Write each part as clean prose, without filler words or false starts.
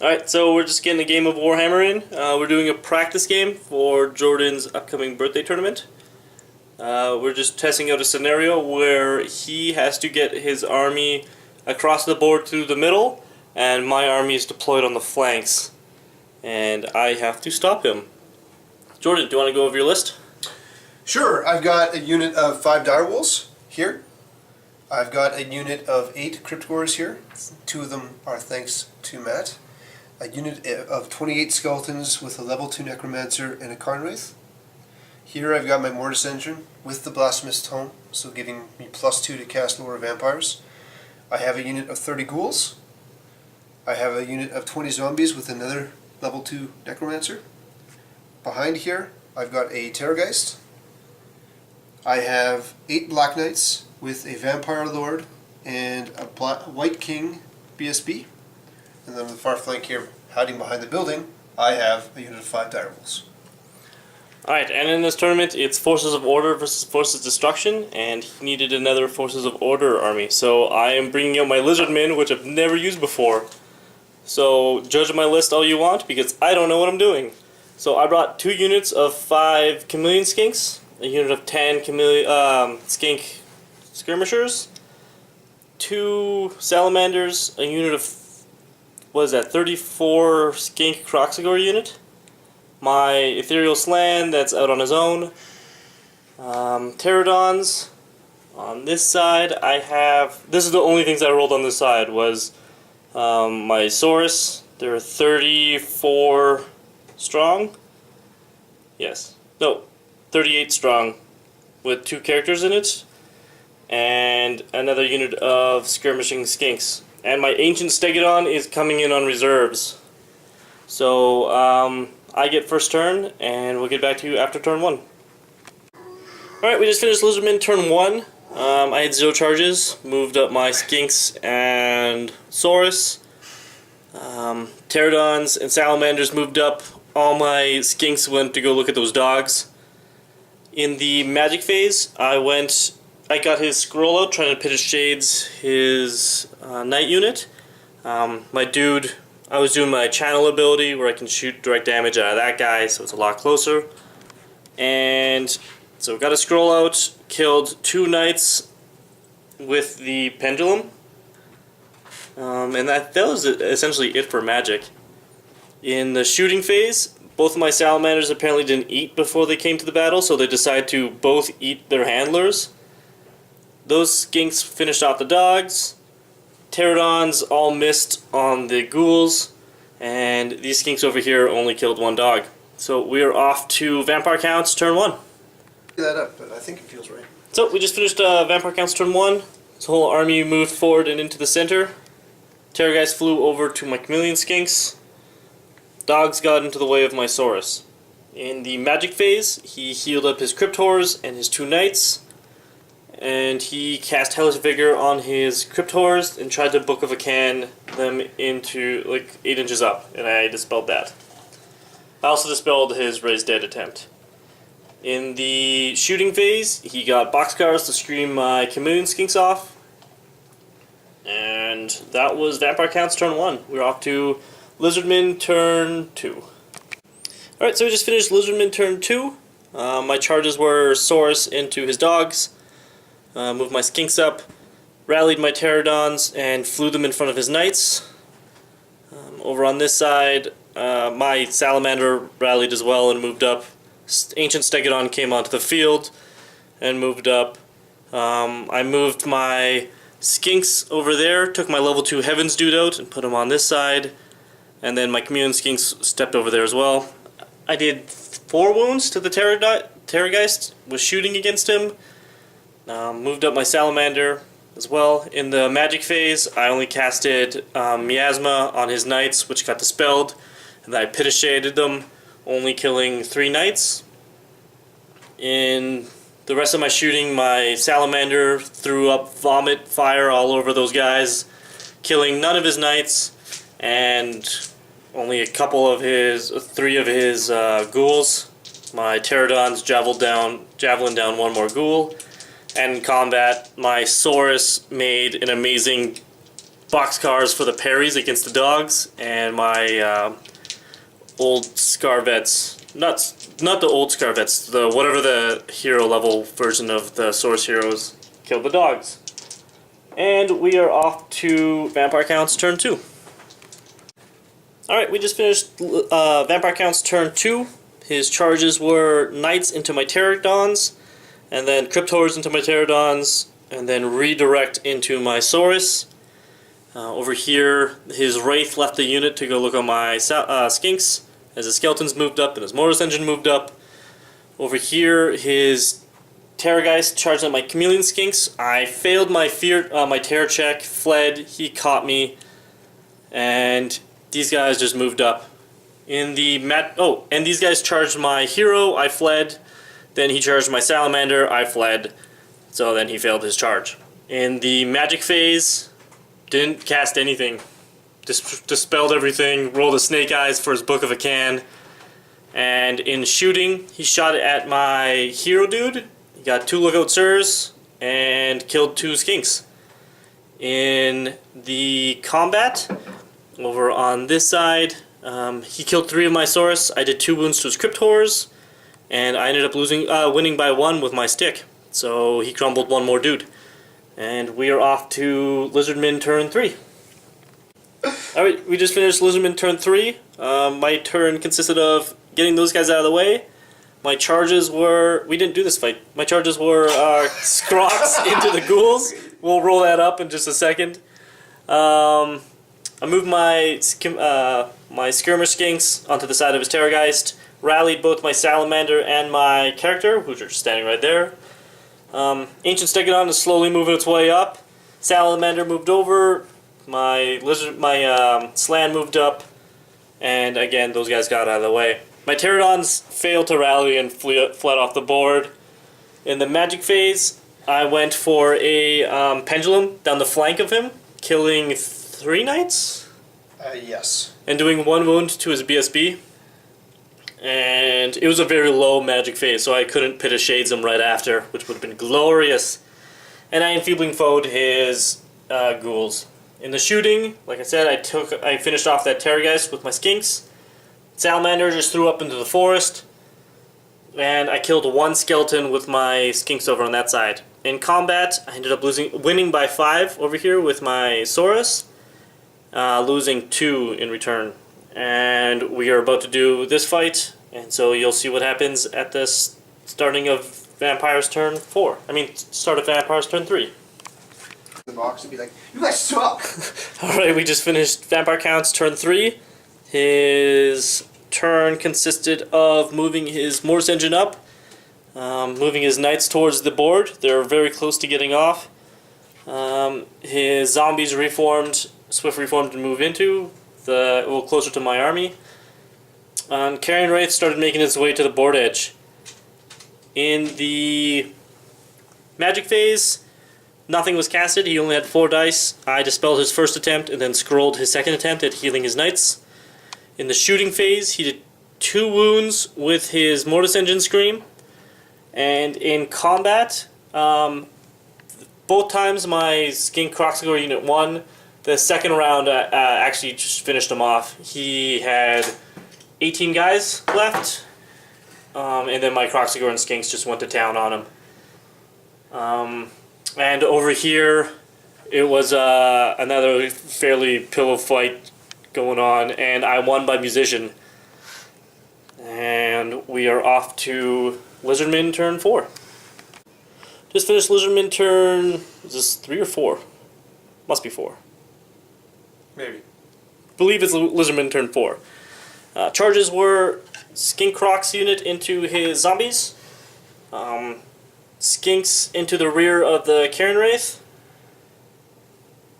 Alright, so we're just getting a game of Warhammer in. We're doing a practice game for Jordan's upcoming birthday tournament. We're just testing out a scenario where he has to get his army across the board through the middle, and my army is deployed on the flanks. And I have to stop him. Jordan, do you want to go over your list? Sure, I've got a unit of 5 direwolves here. I've got a unit of 8 cryptgores here. 2 of them are thanks to Matt. A unit of 28 skeletons with a level 2 necromancer and a Karnwraith. Here I've got my Mortis engine with the blasphemous tome, so giving me +2 to cast lower vampires. I have a unit of 30 ghouls. I have a unit of 20 zombies with another level 2 necromancer. Behind here I've got a Terrorgeist. I have 8 Black Knights with a Vampire Lord and a White King BSB. And then on the far flank here, hiding behind the building, I have a unit of 5 direwolves. Alright, and in this tournament it's Forces of Order versus Forces of Destruction, and he needed another Forces of Order army. So I am bringing out my Lizardmen, which I've never used before. So judge my list all you want, because I don't know what I'm doing. So I brought 2 units of 5 Chameleon Skinks, a unit of 10 Skink Skirmishers, 2 Salamanders, a unit of, what is that, 34 Skink Croxagore unit, my Ethereal Slan that's out on his own, Pterodons. On this side I have, this is the only things I rolled on this side, was my Saurus. There are 34 strong, yes, no, 38 strong, with 2 characters in it, and another unit of skirmishing skinks. And my Ancient Stegodon is coming in on reserves. So I get first turn, and we'll get back to you after turn 1. Alright, we just finished Lizardmen turn 1. I had 0 charges, moved up my Skinks and Saurus. Pterodons and Salamanders moved up. All my Skinks went to go look at those dogs. In the magic phase, I got his scroll out, trying to pit his shades, his knight unit. My dude, I was doing my channel ability where I can shoot direct damage out of that guy, so it's a lot closer. And so got a scroll out, killed 2 knights with the pendulum. And that was essentially it for magic. In the shooting phase, both of my salamanders apparently didn't eat before they came to the battle, so they decided to both eat their handlers. Those skinks finished off the dogs. Pterodons all missed on the ghouls, and these skinks over here only killed 1 dog. So we are off to Vampire Counts turn 1. That up, but I think it feels right. So we just finished Vampire Counts turn 1. This whole army moved forward and into the center. Terrorgeist flew over to my Chameleon Skinks. Dogs got into the way of my Saurus. In the magic phase, he healed up his Cryptors and his 2 knights, and he cast Hellish Vigor on his Cryptors and tried to Book of a Can them into like 8 inches up, and I dispelled that. I also dispelled his Raise Dead attempt. In the shooting phase, he got Boxcars to scream my Chameleon Skinks off, and that was Vampire Counts turn 1. We're off to Lizardmen turn 2. Alright, so we just finished Lizardmen turn 2. My charges were Saurus into his dogs, moved my Skinks up, rallied my Pterodons, and flew them in front of his knights. Over on this side, my Salamander rallied as well and moved up. Ancient Stegodon came onto the field and moved up. I moved my Skinks over there, took my level 2 Heavens Dude out and put him on this side. And then my Chameleon Skinks stepped over there as well. I did 4 wounds to the Terrorgeist, was shooting against him. Moved up my Salamander as well. In the magic phase, I only casted Miasma on his knights, which got dispelled. And then I Pit Shaded them, only killing 3 knights. In the rest of my shooting, my Salamander threw up vomit fire all over those guys, killing none of his knights, and only 3 of his ghouls. My Pterodons javelin down 1 more ghoul. And in combat, my Saurus made an amazing boxcars for the parries against the dogs, and my old Scarvets, not the old Scarvets, the whatever the hero level version of the Source Heroes killed the dogs. And we are off to Vampire Count's turn 2. Alright, we just finished Vampire Count's turn 2. His charges were Knights into my Pterodons, and then Crypt Horrors into my Pterodons, and then redirect into my Saurus. Over here, his Wraith left the unit to go look on my Skinks, as his Skeletons moved up and his Mortis Engine moved up. Over here, his Terrorgeist charged at my Chameleon Skinks. I failed my my Terror check, fled, he caught me, and these guys just moved up. And these guys charged my hero, I fled. Then he charged my Salamander, I fled. So then he failed his charge. In the magic phase, didn't cast anything. Dispelled everything, rolled a Snake Eyes for his Book of a Can. And in shooting, he shot at my hero dude. He got 2 Lookout Sirs and killed 2 Skinks. In the combat, over on this side, he killed 3 of my Saurus. I did 2 wounds to his Crypt Horrors, and I ended up winning by 1 with my stick. So he crumbled 1 more dude. And we are off to Lizardmen turn 3. Alright, we just finished Lizardmen turn 3. My turn consisted of getting those guys out of the way. My charges were... We didn't do this fight. My charges were Scrox into the Ghouls. We'll roll that up in just a second. I moved my Skirmish Skinks onto the side of his Terrorgeist. Rallied both my Salamander and my character, which are standing right there. Ancient Stegodon is slowly moving its way up. Salamander moved over. My Slan moved up. And again, those guys got out of the way. My Pterodons failed to rally and fled off the board. In the magic phase, I went for a pendulum down the flank of him, killing 3 Knights? Yes. And doing 1 wound to his BSB. And it was a very low magic phase, so I couldn't pit a Shades him right after, which would have been glorious. And I enfeebling foed his Ghouls. In the shooting, like I said, I finished off that Terrorgeist with my Skinks. Salamander just threw up into the forest, and I killed 1 skeleton with my Skinks over on that side. In combat, I ended up winning by 5 over here with my Saurus, losing 2 in return. And we are about to do this fight, and so you'll see what happens at the starting of Vampire's turn 4. Start of Vampire's turn 3. The box would be like, you guys suck! Alright, we just finished Vampire Count's turn 3. His turn consisted of moving his Mortis Engine up, moving his Knights towards the board. They're very close to getting off. His Zombies swift reformed to move into, a little closer to my army. Carrion Wraith started making its way to the board edge. In the magic phase, nothing was casted. He only had 4 dice. I dispelled his first attempt and then scrolled his second attempt at healing his Knights. In the shooting phase, he did 2 wounds with his Mortis Engine Scream. And in combat, both times my Skink Croxagore unit won. The second round actually just finished him off. He had 18 guys left, and then my Croxagore and Skinks just went to town on him. And over here, it was another fairly pillow fight going on, and I won by Musician. And we are off to Lizardmen turn 4. Just finished Lizardmen turn... Is this 3 or 4? Must be 4. Maybe. Believe it's Lizardmen turn 4. Charges were Skink Crocs unit into his Zombies. Skinks into the rear of the Carrion Wraith.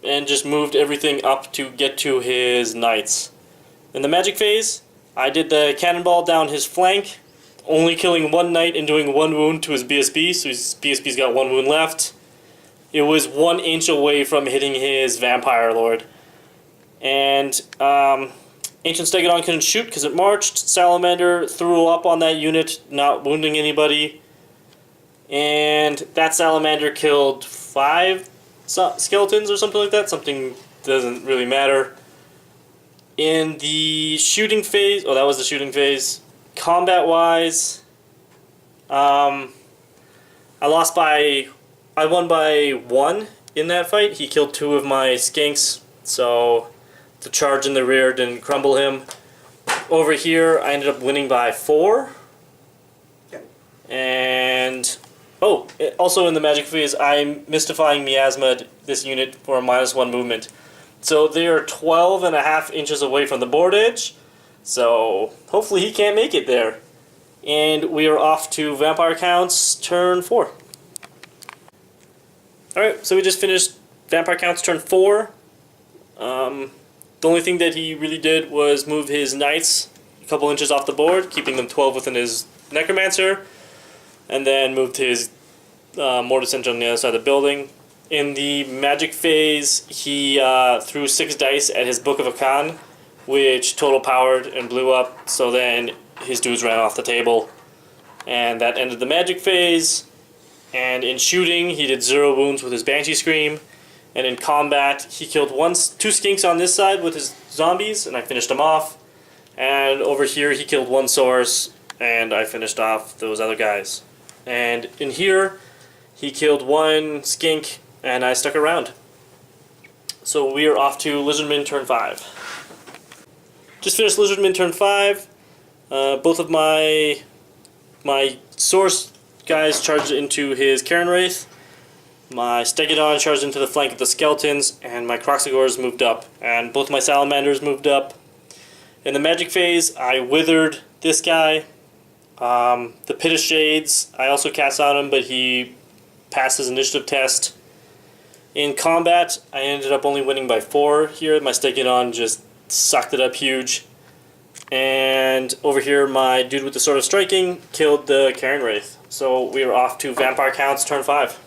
And just moved everything up to get to his Knights. In the magic phase, I did the Cannonball down his flank, only killing 1 Knight and doing 1 wound to his BSB, so his BSB's got 1 wound left. It was 1 inch away from hitting his Vampire Lord. And Ancient Stegodon couldn't shoot because it marched. Salamander threw up on that unit, not wounding anybody. And that Salamander killed 5 skeletons or something like that. Something doesn't really matter. In the shooting phase, oh, that was the shooting phase. Combat-wise, I won by 1 in that fight. He killed 2 of my skinks, so the charge in the rear didn't crumble him. Over here, I ended up winning by 4. Yeah. And also in the magic phase, I'm mystifying Miasma, this unit, for a -1 movement. So they are 12.5 inches away from the board edge, so hopefully he can't make it there. And we are off to Vampire Counts turn 4. Alright, so we just finished Vampire Counts turn 4. The only thing that he really did was move his knights a couple inches off the board, keeping them 12 within his Necromancer, and then moved his Mortis Engine on the other side of the building. In the magic phase, he threw 6 dice at his Book of Akan, which total powered and blew up, so then his dudes ran off the table. And that ended the magic phase. And in shooting, he did 0 wounds with his Banshee Scream. And in combat, he killed 2 skinks on this side with his zombies, and I finished him off. And over here, he killed 1 source, and I finished off those other guys. And in here, he killed 1 skink, and I stuck around. So we are off to Lizardmen turn 5. Just finished Lizardmen turn 5. Both of my source guys charged into his Karen Wraith. My Stegodon charged into the flank of the skeletons, and my Croxagores moved up. And both my Salamanders moved up. In the magic phase, I withered this guy. The Pit of Shades, I also cast on him, but he passed his initiative test. In combat, I ended up only winning by 4 here. My Stegodon just sucked it up huge. And over here, my dude with the Sword of Striking killed the Karen Wraith. So we are off to Vampire Counts turn 5.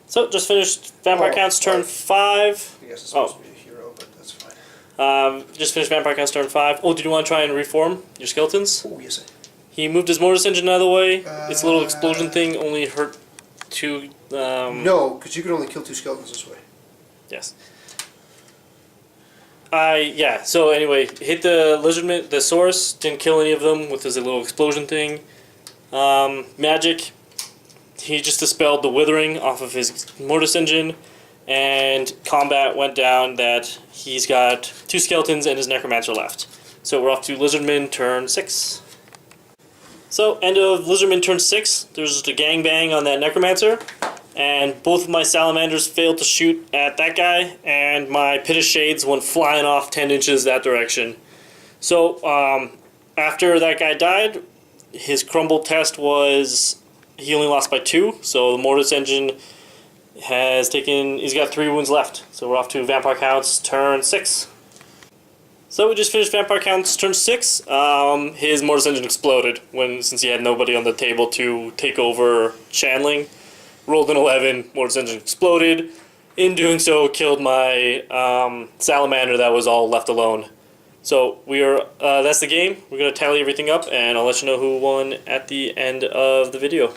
So just finished Vampire Counts turn 5. I guess it's supposed to be a hero, but that's fine. Just finished Vampire Counts turn 5. Oh, did you want to try and reform your skeletons? Oh, yes, He moved his Mortis Engine out of the way. Its little explosion thing only hurt 2... no, because you can only kill 2 skeletons this way. Yes. Yeah, so anyway, hit the Lizardman, the source, didn't kill any of them with his little explosion thing. Magic, he just dispelled the withering off of his Mortis Engine, and combat went down that he's got 2 skeletons and his Necromancer left. So we're off to Lizardman turn 6. So, end of Lizardman turn 6, there's just a gangbang on that Necromancer, and both of my Salamanders failed to shoot at that guy, and my Pit of Shades went flying off 10 inches that direction. So, after that guy died, his crumble test was he only lost by 2, so the Mortis Engine he's got 3 wounds left. So we're off to Vampire Counts turn 6. So we just finished Vampire Counts turn 6. His Mortis Engine exploded since he had nobody on the table to take over channeling. Rolled an 11, Mortis Engine exploded. In doing so, killed my Salamander that was all left alone. So that's the game. We're going to tally everything up, and I'll let you know who won at the end of the video.